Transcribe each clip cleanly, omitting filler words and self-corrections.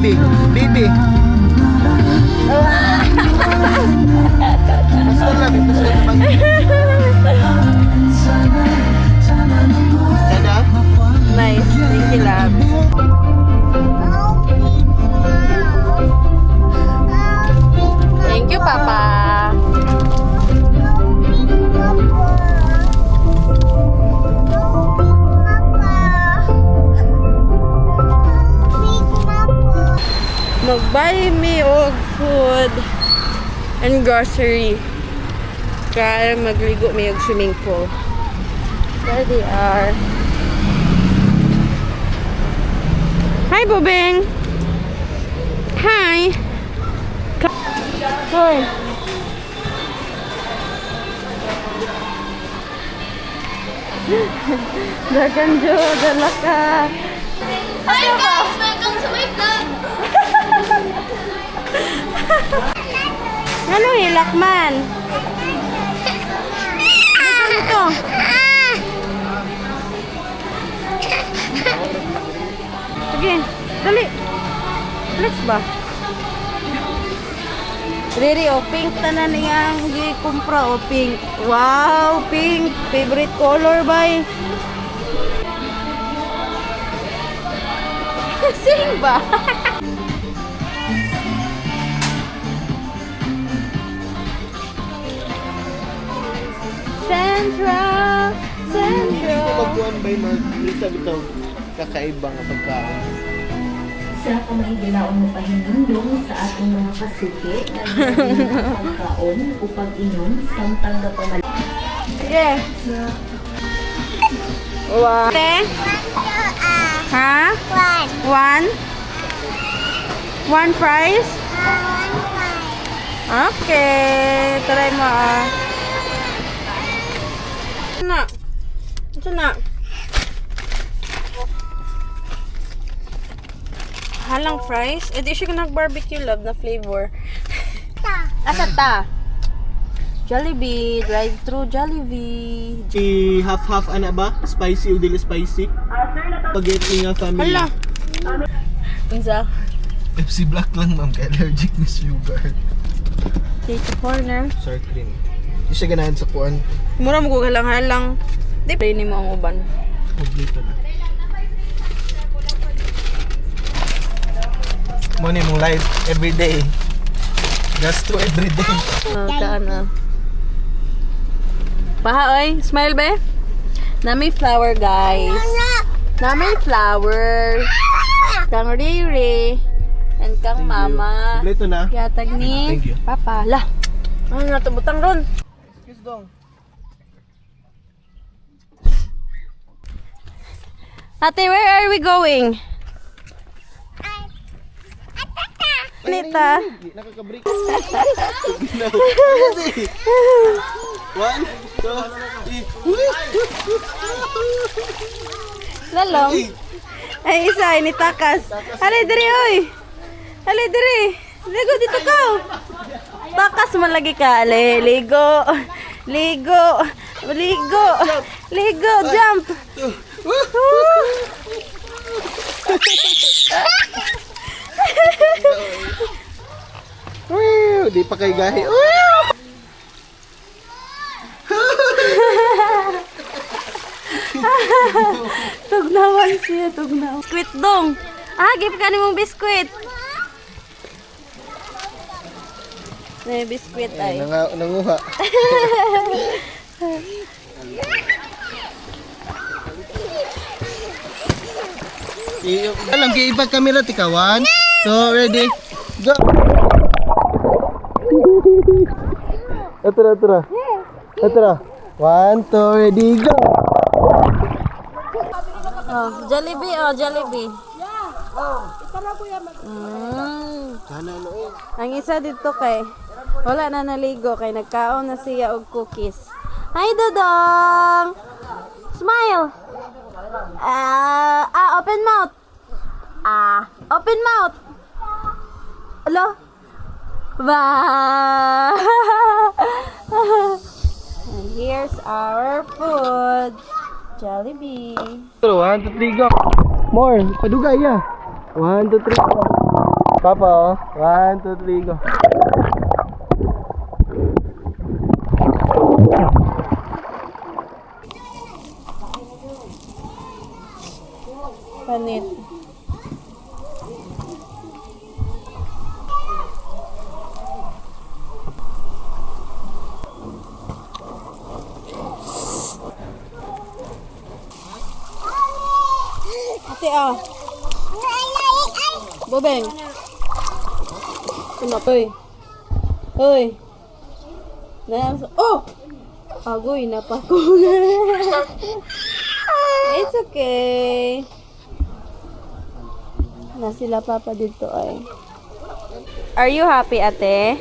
baby. Baby. Basta lang. Sada? Nice. Thank you, love. Thank you, Papa. Mag-buy me og food and grocery. Kaya magligo may og swimming pool. There they are. Hi, Bobeng. Hi. Hoy. Dagan jo, dala ka. Hi guys, welcome to my vlog. Ano hilak man? Ito. Sige, dali. Let's ba? Riri, oh, pink tanan niyang gikumpra, oh, pink. Wow, pink. Favorite color, bay. Sing ba? Central. Pagkuhan by Margarita bitaw kakaiba nga pagkaon. Sa kamay ginaon mo pahinundong sa ating mga kasuki na ginagawa pagkaon upang inom samtang napamali. Sige. One. Ha? One? One price? Okay. Try mo ah. Na. Ito na. Halang fries? Eh di siya nag-barbecue love na flavor. Asa ta? Jollibee. Drive-thru Jollibee. Si half-half ana ba? Spicy o dili spicy? Spaghetti nga family. Hala. Isa. FC Black lang ma'am, kay allergic na sugar. Dito corner. Sour cream. Di siya ganahan sa kuan. Mura mo ko halang-halang. Di pa rin mo ang uban. Kompleto na. Money mong life everyday. Gasto everyday. Ano? Paha, oy. Smile, be. Nami flower, guys. Nami flower. Kang Riri. And kang Mama. Kompleto na. Yatag ni Thank you. Papa. Lah. Ano na ito? Butang ron. Excuse dong. Ate, where are we going? Nita. Nakaka-break. One, two, three. Lalong. Ay, isa. Ay, nitakas. Halay, diri, oy. Halay, diri. Ligo, dito ka. Takas mo lagi ka. Halay, ligo. Ligo. Ligo. Ligo. Jump. Di pa kay gahi. Tugnawan siya, tugnawan. Biskuit dong. Ah, give ka ni mong biskuit. May biskuit ay. Nanguha. Alam kay iba camera tikawan. So ready. Go. Atra. Atra. 1 2 ready go. Oh, Jollibee, oh, Jollibee. Sana ano eh. Ang isa dito kay wala na naligo kay nagkaon na siya og cookies. Hi, Dodong. Smile. Open mouth. Open mouth. Hello? Ba. And here's our food. Jollibee. 1 2 3 go. More. Padugay ya. 1 2 3 go. Papa, oh. 1, 2, 3, go. Panit. Ate, oh. Bobeng. Kenapa? Hoy. Oh! Agoy, napako na. It's okay. Na sila papa dito ay. Are you happy, ate?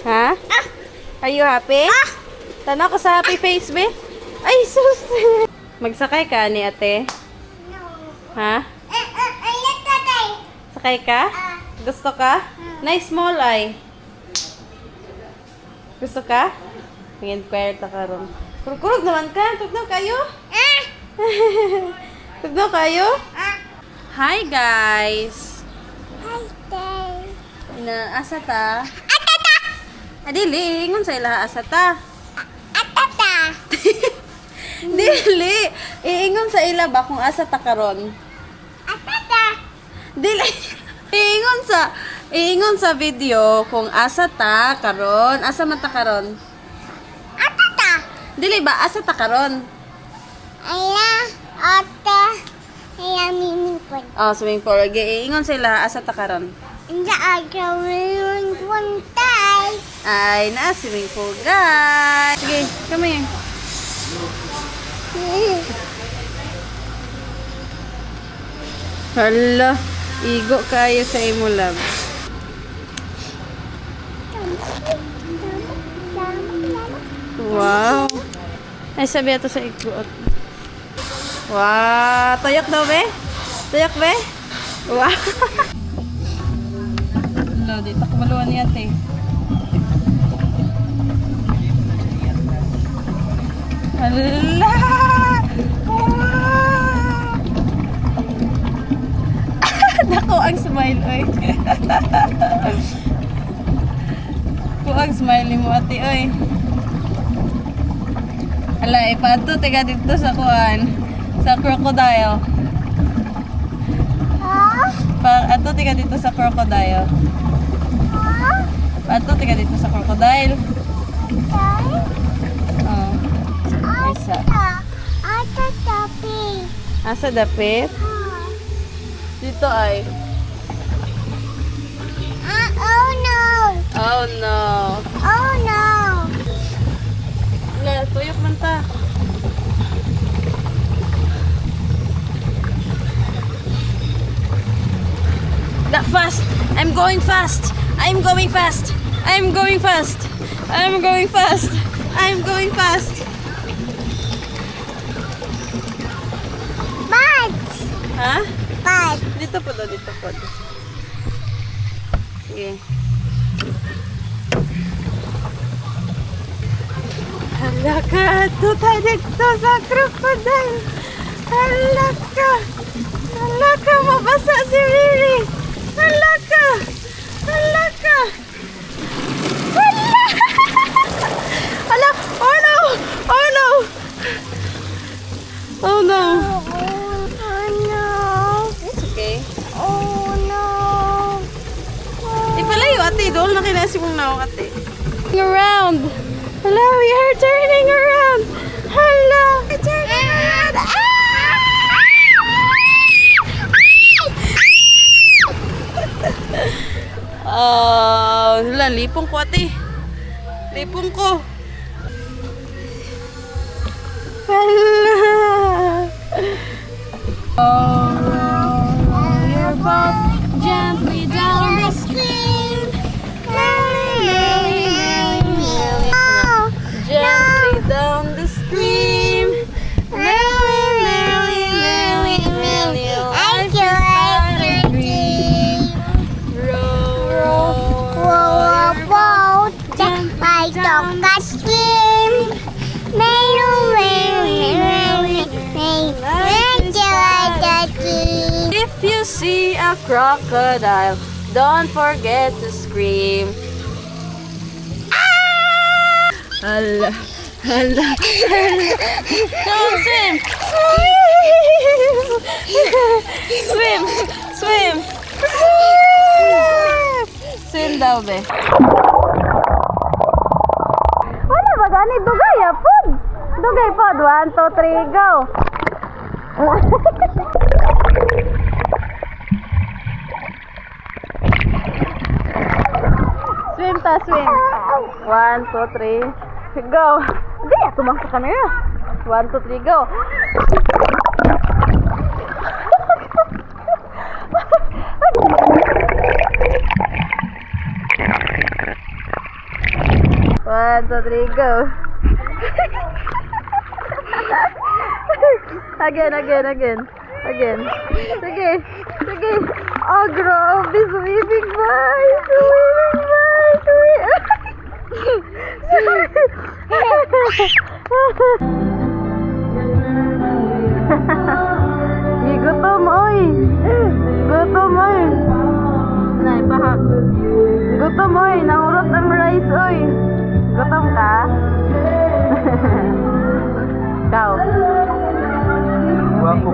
Ha? Are you happy? Tanaw ko sa happy face, be? Ay, sus! Magsakay ka ni ate? Ha? Sakay ka? Gusto ka? Nice small ay. Gusto ka? Mag-inquire ta karon. Kurkurog naman ka. Tugnaw kayo? Tugnaw kayo? Hi guys. Na asa ta? Atata. Adili, ingon sa ila asa ta? Atata. Dili, iingon sa ila ba kung asa ta karon? Atata. Dili. Iingon sa video kung asa ta karon, asa man ta karon? Atata. Dili ba asa ta karon? Ala, ata. Ay, swimming pool. Oh, swimming pool. Iingon sila asa ta karon. Hindi ako swimming pool tayo. Ay, na swimming pool, guys. Sige, come here. Hala, igo kayo sa imo lab. Wow. Ay, sabi ato sa igo. Wow, tuyok daw, be? Tuyok, be? Wow. Hello, dito ko maluwan ni ate. Hala! Wow! Dako ang smile, oy. Ko ang smile mo, ate, oy. Hala, ipato, tiga dito sa kuan. Sa crocodile. Ato tiga dito sa crocodile. Ato tiga dito sa crocodile. Oh. Isa. Ata tapi. Asa dapit? Dito ay. Oh no. Oh no. Oh no. Wala, tuyok man ta. That fast. I'm going fast. I'm going fast. I'm going fast. I'm going fast. I'm going fast. Bad. Ha? Bad. Dito po daw, dito po. Sige. Hala ka, tuta dito sa crocodile. Hala ka. Hala ka, mabasa si Riri. Hala ka. Hala ka. Hala. Hala. Oh no. Oh no. Oh no. Oh no. It's okay. Oh no. Ipalayo ate, doon na kinasi mong naong ate. Around. Hello, we are turning around. Hello. We're turning around. Hala, lipong ko ate. Lipong ko. Hala. Roll your boat gently down the stream. Gently down the stream. Life is not a dream. Roll, roll, Boat. gently I down don't got stream. If you see a a crocodile. Don't forget to scream. Ah! Hala, hala, hala. Come swim. Swim, swim. Swim daw, be. Wala ba gani? Dugay, apod. Dugay pod. 1, 2, 3, go. Swim ta, swim. 1, 2, 3, go. Hindi, tumang sa camera. 1, 2, 3, go. One, two, three, go. Again. Sige. Oh, grabe. Swimming ba? Gutom, oy. Nay, baha. Gutom, oy. Nahurot ang rice, oy. Gutom ka? Ikaw. Guwapo.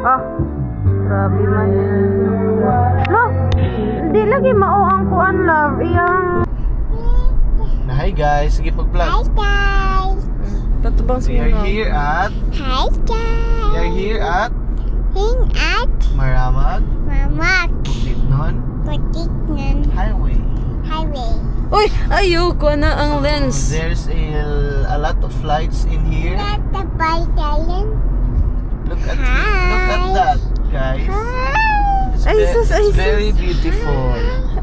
Oh, grabe man. Lo, hindi lagi mauang kuan, love. Iyang... Na, hi guys, sige pag-vlog. Hi guys. Tatubang We are here at Hing at Maramag Mamak. Bukidnon Patiknan Highway. Highway. Uy, ayoko na ang lens. There's a lot of lights in here. At the bike island. Look at that, guys. It's, Ay, sus, ay, it's sus. very beautiful.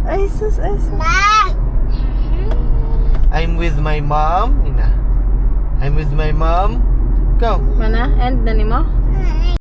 Ay, sus. Ma. I'm with my mom. Ina. I'm with my mom. Go. Mana? End na ni mo?